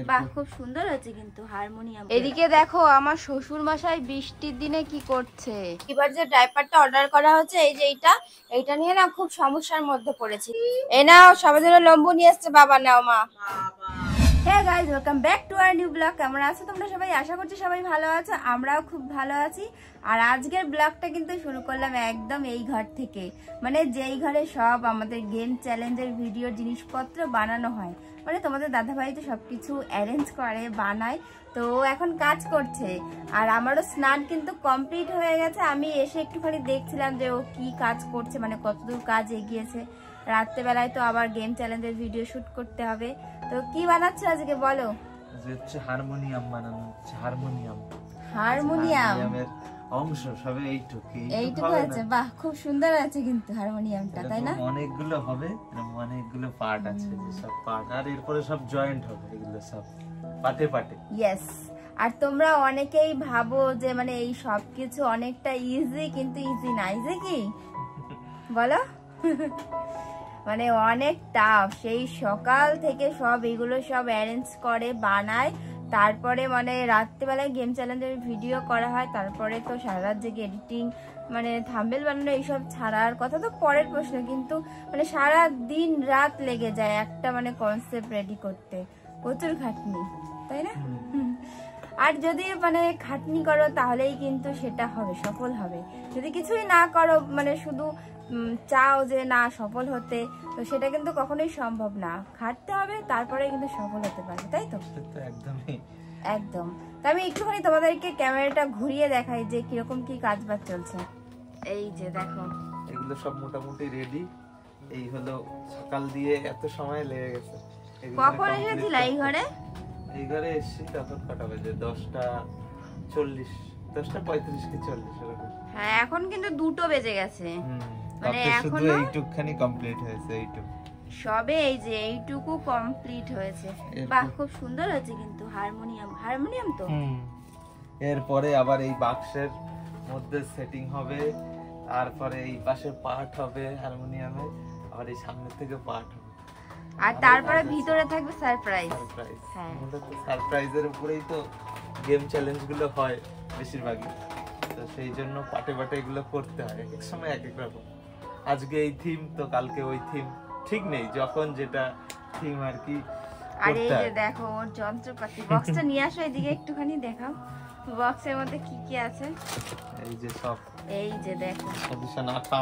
বাহ, খুব সুন্দর হয়েছে কিন্তু হারমোনিয়াম। এদিকে দেখো আমার শ্বশুর মশাই বৃষ্টির দিনে কি করছে। এবার যে ডাইপারটা অর্ডার করা হচ্ছে, এই যে এইটা নিয়ে না খুব সমস্যার মধ্যে পড়েছি। এই নাও সবার জন্য লম্বু নিয়ে এসছে বাবা, নাও মা। হ্যাঁ guys, welcome back to our new blog. কেমন আছো তোমরা সবাই? আশা করছি সবাই ভালো আছো, আমরাও খুব ভালো আছি। আর আজকের ব্লগটা কিন্তু শুরু করলাম একদম এই ঘর থেকে, মানে যেই ঘরে সব আমাদের গেম চ্যালেঞ্জের ভিডিওর জিনিসপত্র বানানো হয়। মানে তোমাদের দাদাভাই তো সবকিছু অ্যারেঞ্জ করে, বানায়। তো এখন কাজ করছে, আর আমারও স্নান কিন্তু কমপ্লিট হয়ে গেছে। আমি এসে একটুখানি দেখছিলাম যে ও কি কাজ করছে, মানে কতদূর কাজ এগিয়েছে। রাত্রেবেলায় তো আবার গেম চ্যালেঞ্জের ভিডিও শুট করতে হবে। তো কি বানাচ্ছ আজকে বলো? হচ্ছে হারমোনিয়াম বানানো হচ্ছে। হারমোনিয়ামের অংশ সবে এইটুকু আছে। বাহ, খুব সুন্দর আছে কিন্তু হারমোনিয়ামটা, তাই না? অনেকগুলো হবে, অনেকগুলো পার্ট আছে, সব পার্ট, আর এরপরে সব জয়েন্ট হবে, এগুলো সব পাটে পাটে। ইয়েস। আর তোমরা অনেকেই ভাবো যে মানে এই সব কিছু অনেকটা ইজি, কিন্তু ইজি না। ইজি কি বলো? মানে অনেক টাফ। সেই সকাল থেকে সব এগুলো সব অ্যারেঞ্জ করে বানায়, তারপরে মানে রাত্রেবেলায় গেম চ্যালেঞ্জের ভিডিও করা হয়, তারপরে তো সারা রাত জেগে এডিটিং, মানে থাম্বনেল বানানো, এইসব ছাড়ার কথা তো পরের প্রশ্ন, কিন্তু মানে সারা দিন রাত লেগে যায় একটা মানে কনসেপ্ট রেডি করতে। প্রচুর খাটনি, তাই না? আর যদি মানে খাটনি করো তাহলেই কিন্তু সেটা হবে, সফল হবে। যদি কিছুই না করো, মানে শুধু চাও যে না সফল হতে, তো সেটা কিন্তু কখনোই সম্ভব না। খাটতে হবে, তারপরে কিন্তু সফল হতে পারবে, তাই তো? একদম। তো আমি একটুখানি তোমাদেরকে ক্যামেরাটা ঘুরিয়ে দেখাই যে কিরকম কি কাজ বাজ চলছে। এই যে দেখো, এগুলো সব মোটামুটি রেডি। এই হলো সকাল দিয়ে এত সময় লেগে গেছে। কখন এসেছিল এই ঘরে? এই ঘরে এসেছি তখন কটা বাজে? 10:40, 10:35 কি 40 এরকম। হ্যাঁ, এখন কিন্তু 2টো বেজে গেছে। মানে এখন এইটুকুখানি কমপ্লিট হয়েছে, এইটুকু সবে, এই যে এইটুকু কমপ্লিট হয়েছে। বাহ, খুব সুন্দর হয়েছে কিন্তু হারমোনিয়াম তো। এরপরে আবার এই বাক্সের মধ্যে সেটিং হবে, তারপরে এই পাশে পার্ট হবে হারমোনিয়ামে, আর এই সামনে থেকে পার্ট হবে, আর তারপরে ভিতরে থাকবে সারপ্রাইজ। হ্যাঁ, মূলত সারপ্রাইজের উপরেই তো গেম চ্যালেঞ্জ গুলো হয় বেশিরভাগই। তো সেই জন্য পাটে পাটে এগুলো করতে হয়, এক এক সময় এক এক রকম। আজকে এই থিম, তো কালকে ওই থিম, ঠিক নেই, যখন যেটা থিম আর কি। আর এই যে দেখো ওর যন্ত্রপাতি। বক্সটা নিয়ে আসো এদিকে, একটুখানি দেখাও বক্সের মধ্যে কি কি আছে। এই যে সব, এই যে দেখো সলিউশন আঠা,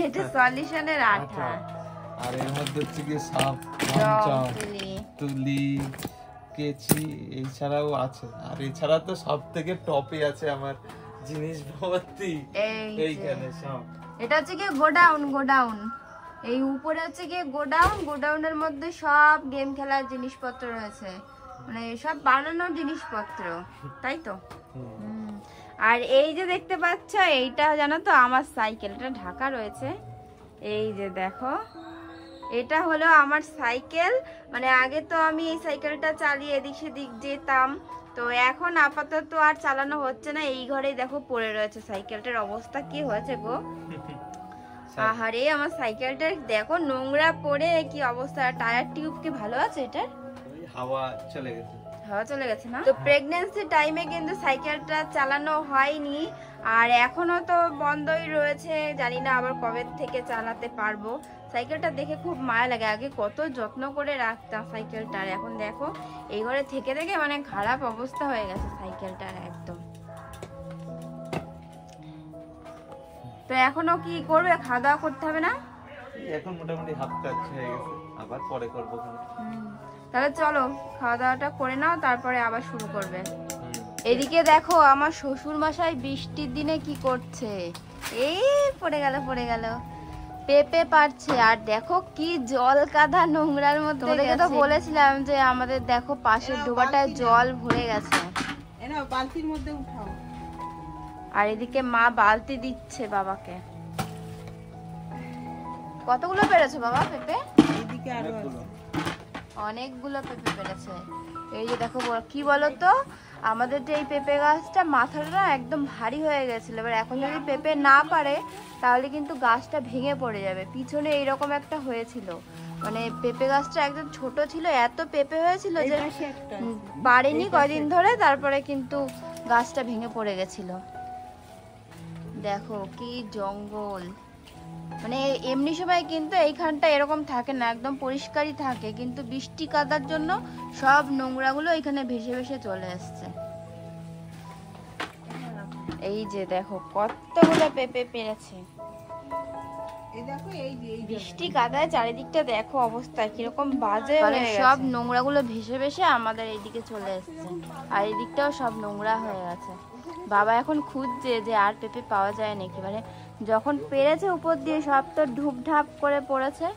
এটা সলিউশনের আঠা। আর এর মধ্যে হচ্ছে কি সব তুলি, কেচি, এছাড়াও আছে। আর এছাড়া তো সব থেকে টপে আছে আমার জিনিস ভর্তি এইখানে সব। এটা হচ্ছে কি গোডাউন। এই উপরে হচ্ছে কি গোডাউনের মধ্যে সব গেম খেলার জিনিসপত্র রয়েছে, মানে সব বানানোর জিনিসপত্র, তাই তো? আর এই যে দেখতে পাচ্ছ, এইটা জানো তো আমার সাইকেলটা ঢাকা রয়েছে। এই যে দেখো, এটা হলো আমার সাইকেল। মানে আগে তো আমি এই সাইকেলটা চালিয়ে এদিক সেদিক যেতাম, তো এখন আপাতত আর চালানো হচ্ছে না। এই ঘরেই দেখো পড়ে রয়েছে সাইকেলটার অবস্থা কি হয়েছে গো। আহারে, আমার সাইকেলটা দেখো নোংরা পড়ে কি অবস্থা। টায়ার টিউব কি ভালো আছে? এটার হাওয়া চলে গেছে না? তো প্রেগন্যান্সি টাইমে কিন্তু সাইকেলটা চালানো হয়নি, আর এখনো তো বন্ধই রয়েছে। জানি না আবার কবে থেকে চালাতে পারবো। সাইকেলটা দেখে খুব মায়া লাগে, আগে কত যত্ন করে রাখতাম সাইকেলটার। এখন দেখো এই ঘরে থেকে থেকে মানে খারাপ অবস্থা হয়ে গেছে সাইকেলটার একদম। তো এখনো কি করবে? খাওয়া দাওয়া করতে হবে না? এখন মোটামুটি হাফ কাজ হয়ে গেছে, আবার পরে করবো। তাহলে চলো খাওয়া দাওয়াটা করে নাও, তারপরে আবার শুরু করবে। এদিকে দেখো আমার শ্বশুর মশাই বৃষ্টির দিনে কি করছে। এই পড়ে গেল পেঁপে পারছে। আর দেখো কি জল কাদা নোংরার মধ্যে। তোমাদেরকে তো বলেছিলাম যে আমাদের দেখো পাশের ডোবাটায় জল ভরে গেছে। বালতির মধ্যে উঠাও। আর এদিকে মা বালতি দিচ্ছে বাবাকে। কতগুলো পেরেছো বাবা পেঁপে? এদিকে আরো আছে, অনেকগুলো পেঁপে পেরেছে। এই যে দেখো, কি বলতো, আমাদের যে এই পেঁপে গাছটা মাথাটা একদম ভারী হয়ে গেছিল। এবার এখন যদি পেঁপে না পারে তাহলে কিন্তু গাছটা ভেঙে পড়ে যাবে। পিছনে এইরকম একটা হয়েছিল, মানে পেঁপে গাছটা একদম ছোট ছিল, এত পেঁপে হয়েছিল এই যে পাশে একটা আছে। বাড়েনি এই কয়দিন পাশে। ধরে, তারপরে কিন্তু গাছটা ভেঙে পড়ে গেছিল। দেখো কি জঙ্গল, মানে এমনি সময় কিন্তু এইখানটা এরকম থাকে না, একদম পরিষ্কারই থাকে, কিন্তু বৃষ্টি কাদার জন্য সব নোংরাগুলো এখানে ভেসে ভেসে চলে আসছে। এই যে দেখো কতগুলো পেঁপে পেরেছে। এই দেখো এই যে এই বৃষ্টি কাদায় চারিদিকটা দেখো অবস্থা কিরকম বাজে হয়ে গেছে। সব নোংরাগুলো ভেসে ভেসে আমাদের এইদিকে চলে এসেছে, আর এই দিকটাও সব নোংরা হয়ে গেছে। বাবা এখন খুঁজছে যে আর পেঁপে পাওয়া যায় নাকি, মানে যখন পেরেছে উপর দিয়ে সব তো ঢুপঢাপ করে পড়েছে,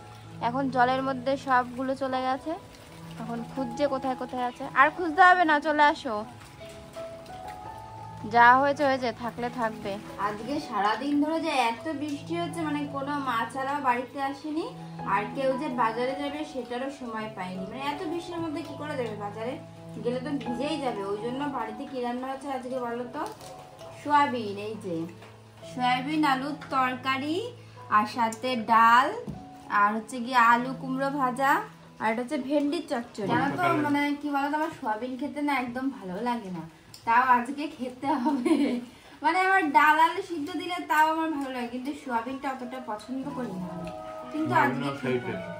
এখন জলের মধ্যে সবগুলো চলে গেছে। এখন খুঁজছে কোথায় কোথায় আছে, আর খুঁজতে হবে না, চলে আসো, যা হয়েছে হয়েছে, থাকলে থাকবে। আজকে সারাদিন ধরে যে এত বৃষ্টি হচ্ছে, মানে কোনো মা ছাড়াও বাড়িতে আসেনি, আর কেউ যে বাজারে যাবে সেটারও সময় পায়নি। মানে এত বৃষ্টির মধ্যে কি করে যাবে বাজারে, গেলে তো ভিজেই যাবে। ওই জন্য বাড়িতে কি রান্না হচ্ছে আজকে বলো তো? সয়াবিন, এই যে সয়াবিন আলুর তরকারি, আর সাথে ডাল, আর হচ্ছে গিয়ে আলু কুমড়ো ভাজা, আর এটা হচ্ছে ভেন্ডির চচ্চড়ি। জানো তো মানে কি বলতো, আমার সয়াবিন খেতে না একদম ভালো লাগে না, তাও আজকে খেতে হবে। মানে আমার ডাল আলু সিদ্ধ দিলে তাও আমার ভালো লাগে, কিন্তু সয়াবিনটা অতটা পছন্দ করি না আমি। কিন্তু আজকে খেতে হবে।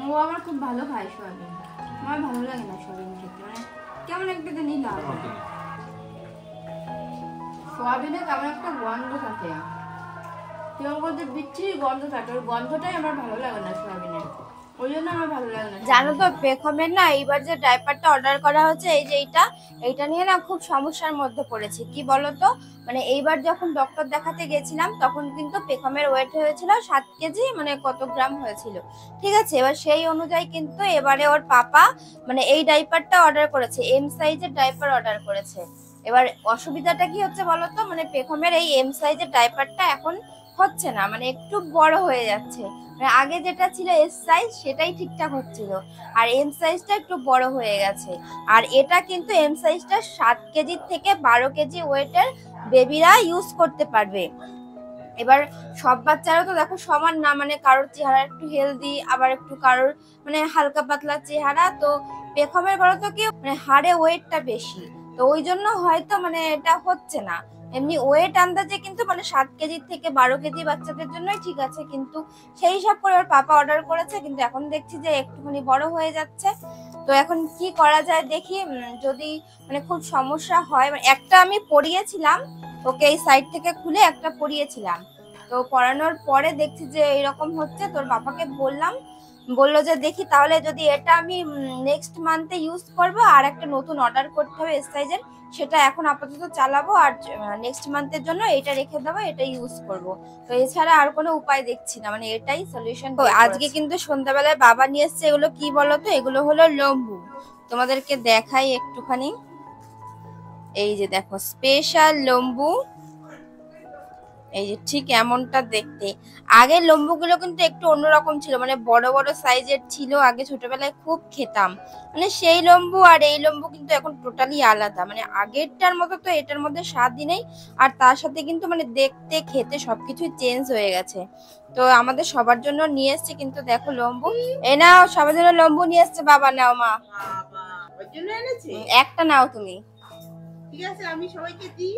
ও আমার খুব ভালো খায় সয়াবিন, আমার ভালো লাগে না সয়াবিন খেতে, মানে কেমন একটা জানি লাগে। সয়াবিনে কেমন একটা গন্ধ থাকে, কেমন বলতে বিচ্ছিরি গন্ধ থাকে, ওই গন্ধটাই আমার ভালো লাগে না সয়াবিনের, ওই জন্য আমার ভালো লাগে না। জানো তো পেখমের না এইবার যে ডাইপারটা অর্ডার করা হচ্ছে, এই যে এইটা নিয়ে না খুব সমস্যার মধ্যে পড়েছি। কি বলতো, মানে এইবার যখন ডক্টর দেখাতে গেছিলাম তখন কিন্তু পেখমের ওয়েট হয়েছিল 7 কেজি, মানে কত গ্রাম হয়েছিল, ঠিক আছে। এবার সেই অনুযায়ী কিন্তু এবারে ওর পাপা মানে এই ডাইপারটা অর্ডার করেছে, এম সাইজের ডাইপার অর্ডার করেছে। এবার অসুবিধাটা কি হচ্ছে বলতো, মানে পেখমের এই এম সাইজের ডাইপারটা এখন হচ্ছে না, মানে একটু বড় হয়ে যাচ্ছে। মানে আগে যেটা ছিল এস সাইজ সেটাই ঠিকঠাক হচ্ছিল, আর এম সাইজটা একটু বড় হয়ে গেছে। আর এটা কিন্তু এম সাইজটা 7 কেজি থেকে 12 কেজি ওয়েটের বেবিরা ইউজ করতে পারবে। এবার সব বাচ্চারা তো দেখো সমান না, মানে কারোর চেহারা একটু হেলদি, আবার একটু কারোর মানে হালকা পাতলা চেহারা। তো পেখমের বলতো কি মানে হাড়ে ওয়েটটা বেশি, তো ওই জন্য হয়তো মানে এটা হচ্ছে না। এমনি ওয়েট আন্দাজে কিন্তু মানে 7 কেজি থেকে 12 কেজি বাচ্চাদের জন্যই ঠিক আছে, কিন্তু সেই হিসাব করে ওর পাপা অর্ডার করেছে, কিন্তু এখন দেখছি যে একটুখানি বড় হয়ে যাচ্ছে। তো এখন কি করা যায় দেখি, যদি মানে খুব সমস্যা হয়। মানে একটা আমি পরিয়েছিলাম ওকে, এই সাইড থেকে খুলে একটা পরিয়েছিলাম, তো পরানোর পরে দেখছি যে এরকম হচ্ছে। তোর বাবাকে বললো যে দেখি তাহলে যদি এটা আমি নেক্সট মান্থে ইউজ করব, আর একটা নতুন অর্ডার করতে হবে এস সাইজের, সেটা এখন আপাতত চালাবো, আর নেক্সট মান্থের জন্য এটা রেখে দেবো, এটা ইউজ করব। তো এছাড়া আর কোনো উপায় দেখছি না, মানে এটাই সলিউশন। তো আজকে কিন্তু সন্ধ্যাবেলায় বাবা নিয়ে এসছে, এগুলো কি বলতো, এগুলো হলো লম্বু। তোমাদেরকে দেখাই একটুখানি, এই যে দেখো স্পেশাল লম্বু, এই যে ঠিক এমনটা দেখতে। আগে লম্বুগুলো কিন্তু একটু অন্যরকম ছিল, মানে বড় বড় সাইজের ছিল, আগে ছোটবেলায় খুব খেতাম। মানে সেই লম্বু আর এই লম্বু কিন্তু এখন টোটালি আলাদা, মানে আগেরটার মতো তো এটার মধ্যে স্বাদই নেই, আর তার সাথে কিন্তু মানে দেখতে খেতে সবকিছুই চেঞ্জ হয়ে গেছে। তো আমাদের সবার জন্য নিয়ে এসছে কিন্তু দেখো লম্বু, এই নাও সবার জন্য লম্বু নিয়ে এসছে বাবা, নাও মা, ওর জন্য এনেছে। একটা নাও তুমি। ঠিক আছে আমি সবাইকে দিই।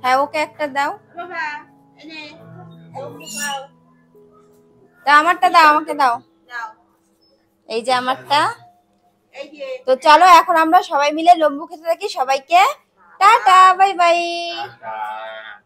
হ্যাঁ ওকে একটা দাও, বাবা এনে লম্বু খাও। তা আমারটা দাও, আমাকে দাও, দাও এই যে আমারটা। এই যে। তো চলো এখন আমরা সবাই মিলে লম্বু খেতে থাকি, সবাইকে টাটা, বাই বাই।